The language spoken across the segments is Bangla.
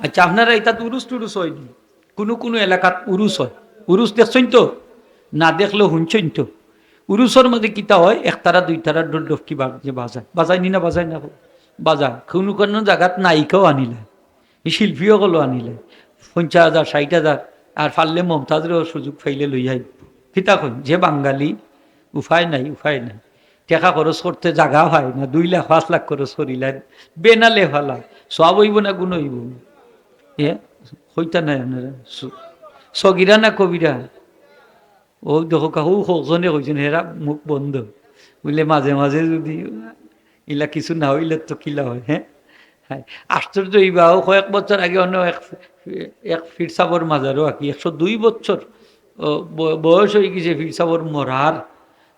আচ্ছা আপনারা এটা উরুস টুরুস হয়নি, কোনো কোনো এলাকাত উরুস হয়। উরুস দেখছেন তো, না দেখলেও শুনছেন তো। উরুসের মধ্যে কিতা হয়, একতারা দুইতারা ডুডকি যে বাজায়, বাজায়নি না বাজায় না বাজায়। কোনো কোনো জায়গাত নায়িকাও আনিলে, শিল্পীও গলো আনিলে 50,000 60,000, আর ফাললে মমতাজেরও সুযোগ পাইলে লই আই। কিতা কই যে বাঙালি উপায় নাই, উপায় নাই, টাকা খরচ করতে জায়গা হয় না, 2 লাখ 5 লাখ খরচ করিলেন বেনালে ফালা সব হইব না গুণ হইব। এ হইতা নাই আপনারা সগিরা না কবিরা? ও দেখো কাহু সজনে কইছেন হেরা মুখ বন্ধ, বুঝলে মাঝে মাঝে যদি ইলা কিছু না হইলে তো কিলা হয়। হ্যাঁ হ্যাঁ, আশ্চর্য ইবাও কয়েক বছর আগে অন্য এক ফির সাবর মাজারও আঁকি 102 বছর বয়স হয়ে গেছে ফির সাবর মরার,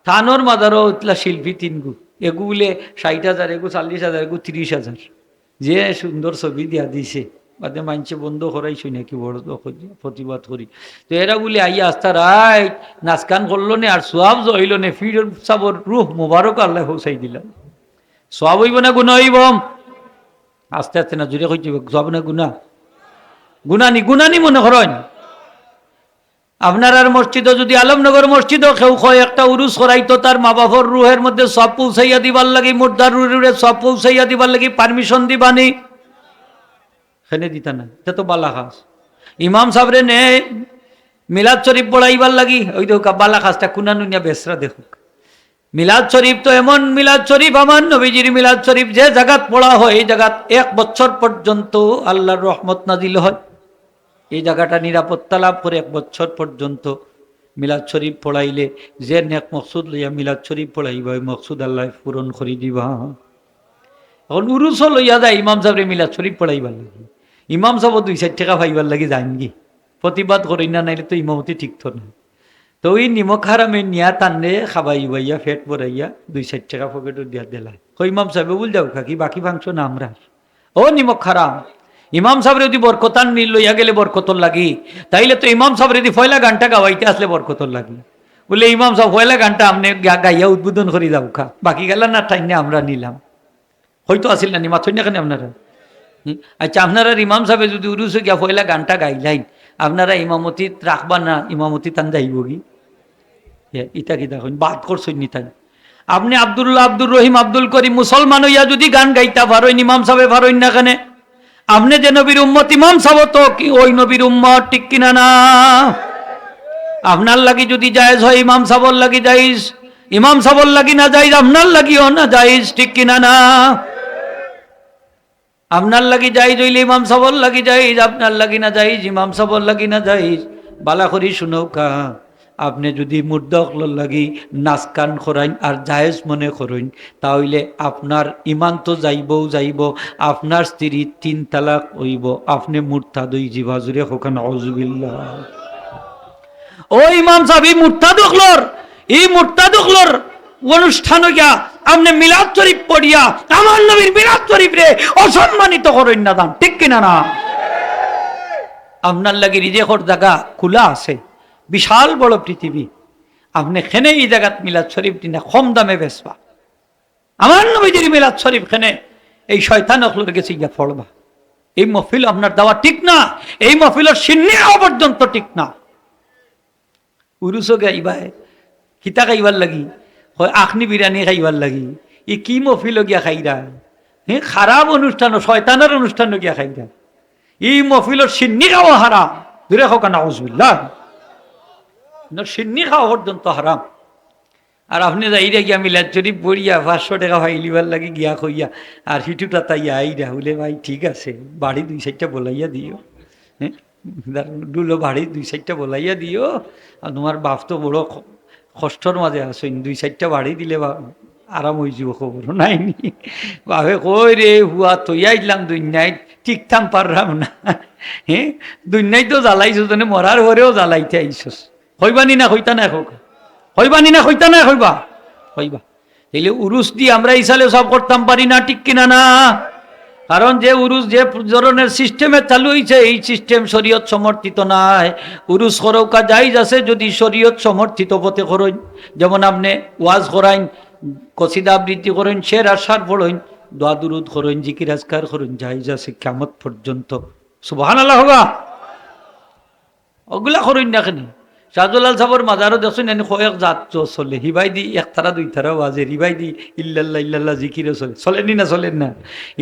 থানোর মাজারও ইতলা শিল্পী 3 গু, এগু বলে 60,000, এগু 40,000, এগু 30,000, যে সুন্দর ছবি দিয়া দিছে বাদে মানছে বন্ধ করাইছই নাকি বড় প্রতিবাদ করি। তো এরা বলে আইয়া আস্তা রায় নাচ গান করলো নে আর সোয়াব হইল নে, ফির সাবর রুহ মুবারক আল্লাহ হোসাই দিলাম। সোয়াব হইব না গুণ হইব? আস্তে আস্তে না জুড়ে কইছি সব না গুণা, গুণানি গুণানি মনে করেন। আপনার আর মসজিদও যদি আলমনগর মসজিদও কেউ কয় একটা উরুস করাইতো, তার মা বাবার রুহের মধ্যে সব পৌঁছাইয়া দিবার লাগি, মুর্দার রুহে সব পৌঁছাইয়া দিবার লাগি পারমিশন দিবানি? খেনে দিতা না, এটা তো বালা খাস। ইমাম সাবরে নে মিলাদ শরীফ পড়াইবার লাগি, ওই দেখো বালা খাসটা কুনানুনিয়া বেসরা দেখুক। মিলাদ শরীফ তো এমন মিলাদ শরীফ, আমার নবীজির মিলাদ শরীফ যে জায়গাত পড়া হয় এই জায়গাত 1 বছর পর্যন্ত আল্লাহর রহমত নাজিল হয়। এই জায়গাটা নিরাপত্তা লাভ করে 1 বছর পর্যন্ত মিলাদ শরীফ পড়াইলে যে নেক মকসুদ লইয়া মিলাদ শরীফ পড়াইবা ওই মকসুদ আল্লাহ পূরণ করে দিবা। এখন উরুস লইয়া যায় ইমাম সাহেবের মিলাদ শরীফ পড়াইবার লাগে, ইমাম সাহেব 2-4 টাকা পাইবার লাগে যাইনগি, প্রতিবাদ করি না, নাইলে তো ইমামতি ঠিক তো না। তো ওই নিমখ হারামে নিয়া টানলে খাবাই বাইয়া ফেট ভরাইয়া 2-4 টাকা পকেটও দিয়া দিলাই। ওই ইমাম সাহেব বল যাও কাকি বাকি ফাংশন আমরা। ও নিমখ হারাম, ইমাম সাহেব যদি বরকতান লইয়া গেলে বরকতর লাগি, তাইলে তো ইমাম সাহেব যদি পয়লা গানটা গাওয়াইতে আসলে বরকতর লাগি। বলে ইমাম সাহেব পয়লা গানটা আপনি গাইয়া উদ্বোধন করে যাও খা, বাকি গেলা না টাইনে আমরা নিলাম। হয়তো আসিল না নিমা থই না কেন আপনারা? আচ্ছা আপনারা ইমাম সাহেব যদি উরুসে গিয়া পয়লা গানটা গাইলাইন, আপনারা ইমামতি রাখবা না? ইমামতি তান যাইব কি? ইটা কি দেখুন বাদ করছেন নি তাই। আপনি আব্দুল্লাহ, আব্দুর রহিম, আব্দুল করিম মুসলমান হইয়া যদি গান গাইতা পারেন, ইমাম সাহেব পারেন না কেন? আপনি যে নবীর উম্মত, ইমাম সাহেব তো কি ওই নবীর উম্মত, ঠিক কিনা না? আপনার লাগি যদি জায়েজ হয় ইমাম সাহেবর লাগি জায়েজ, ইমাম সাহেবর লাগি না জায়েজ আপনার লাগিও না জায়েজ, ঠিক কিনা না? আপনার লাগি জায়েজ হইলে ইমাম সাহেবর লাগি জায়েজ, আপনার লাগি না জায়েজ ইমাম সাহেবর লাগি না জায়েজ। বালা করি শুনৌকা, আপনি যদি মুর্দকল লাগি নাচ গান করাইন আর জায়েজ মনে করেন, তাহলে আপনার ইমান তো যাইবও যাইব, আপনার স্ত্রী 3 তালাক হইব, আপনি মুরতাদ হই জিবা। জুড়ে হোকান আউযুবিল্লাহ। ও ইমাম সাহেব মুরতাদুকলর, এই মুরতাদুকলর অনুষ্ঠান হইয়া আপনি মিলাদ শরীফ পড়িয়া আমার নবীর মিলাদ শরীফ রে অসম্মানিত করেন না দাম, ঠিক কিনা না? আপনার লাগি রিজেকর জায়গা খোলা আছে, বিশাল বড় পৃথিবী, আপনি খেনে এই জায়গাত মিলাদ শরীফ দিনা কম দামে বেচবা। আমার নবীজির মিলাদ শরীফ খেনে এই শয়তান অখলোর গেছে গিয়া পড়বা। এই মহফিল আপনার দেওয়া ঠিক না, এই মহফিলের সিন্নি পর্যন্ত ঠিক না। উরুসও গাইবা কিতা খাইবার লাগি, হয় আখনি বিরিয়ানি খাইবার লাগি, ই কি মহফিল গিয়া খাইরা? হ্যাঁ খারাপ অনুষ্ঠান, শয়তানের অনুষ্ঠান গিয়া খাইরা। এই মহফিলের সিন্নি খাওয়া হারাম, দূরে হোক না আউযুবিল্লাহ। সিন্নি খাওয়া পর্যন্ত হারাম। আর আপনি যাইরা গিয়া মিলাদ শরীফ পড়িয়া 500 টাকা ফাইলিবার লাগে গিয়া কইয়া আর হিটুটা তাইয়া আইরা বলে ভাই ঠিক আছে বাড়ি 2-4টা বলাইয়া দিও, হ্যাঁ ডুলো বাড়ি 2-4টা বলাইয়া দিও, আর তোমার বাপ তো বড় কষ্টর মাঝে আসেন, 2-4টা বাড়ি দিলে আরাম হয়ে যাব। খবর নাইনি বাপে কই রে হুয়া তৈয়া আইলাম দুনিয়ায় ঠিকঠাক পারলাম না, হ্যাঁ দুনিয়ায় তো জ্বালাইছো তোনে মরার ঘরেও জ্বালাইতে আইসস। হইবানি না হইতা না হোক, হইবানি না হইতা না হইবা হইবা। তাইলে উরুস দিয়ে আমরা ইসালে সব করতাম পারি না, ঠিক কিনা না? কারণ যে উরুস যে ধরনের সিস্টেমে চালু হয়েছে এই সিস্টেম শরীয়ত সমর্থিত নাই। উরুস করৌকা জায়েজ আছে যদি শরীয়ত সমর্থিত পথে করেন, যেমন আপনি ওয়াজ করাইন, কসিদা আবৃত্তি করেন, শের আশার পড়েন, দোয়া দুরুদ করেন, জিকির আজকার করেন, জায়েজ আছে কিয়ামত পর্যন্ত সুবহানাল্লাহ হবা ওগুলা করুন না কেন শাহজলাল সাহর মাজারও দেখুন এনে কয়েক জাত চলে হিবাই দি একতারা দুই তারা বাজে হিবাই দি ইল্লাল্লাহ ইল্লাল্লাহ জিকিরও চলে চলেনি না চলেন না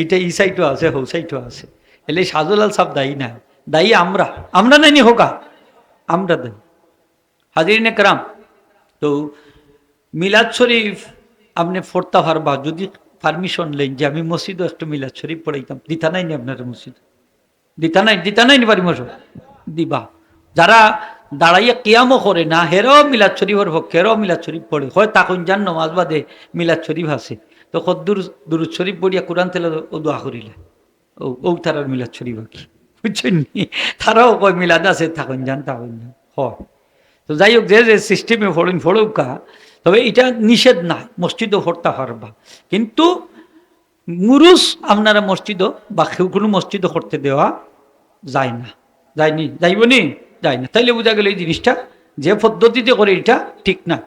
এটা ই সাইটও আছে হৌ সাইটও আছে এলে শাহজলাল সাহেব দায়ী না দায়ী আমরা নাইনি হোকা আমরা দায়ী হাজিরিন একরাম তো মিলাদ শরীফ আপনি পড়তে পারবা যদি পারমিশন লেন যে আমি মসজিদও একটু মিলাদ শরীফ পড়াইতাম দিতা নাই নি আপনার মসজিদ দিতা নাই নি পারমিশন দিবা যারা দাঁড়াইয়া কিয়ামও করে না হেরাও মিলাদ শরীফের পক্ষে হেরাও মিলাদ শরীফ পড়ে হয় তখন যান নমাজ বাদে মিলাদ শরীফ আছে তো কদ্দুর দুরুদ শরীফ পড়িয়া কোরআন তেলে ও দোয়া করিলে ও তারার মিলাদ শরীফ কি বুঝছেন নি তারাও কয় মিলাদ আছে তখন যান হয় তো যাই হোক যে যে সিস্টেমে ফড়ুকা তবে এটা নিষেধ না মসজিদও ফড়তে পারবা কিন্তু মুরুস আপনারা মসজিদও বা কোনো মসজিদও করতে দেওয়া যায় না যায়নি যাইব নি যায় না তাইলে বোঝা গেল এই জিনিসটা যে পদ্ধতিতে করে এটা ঠিক না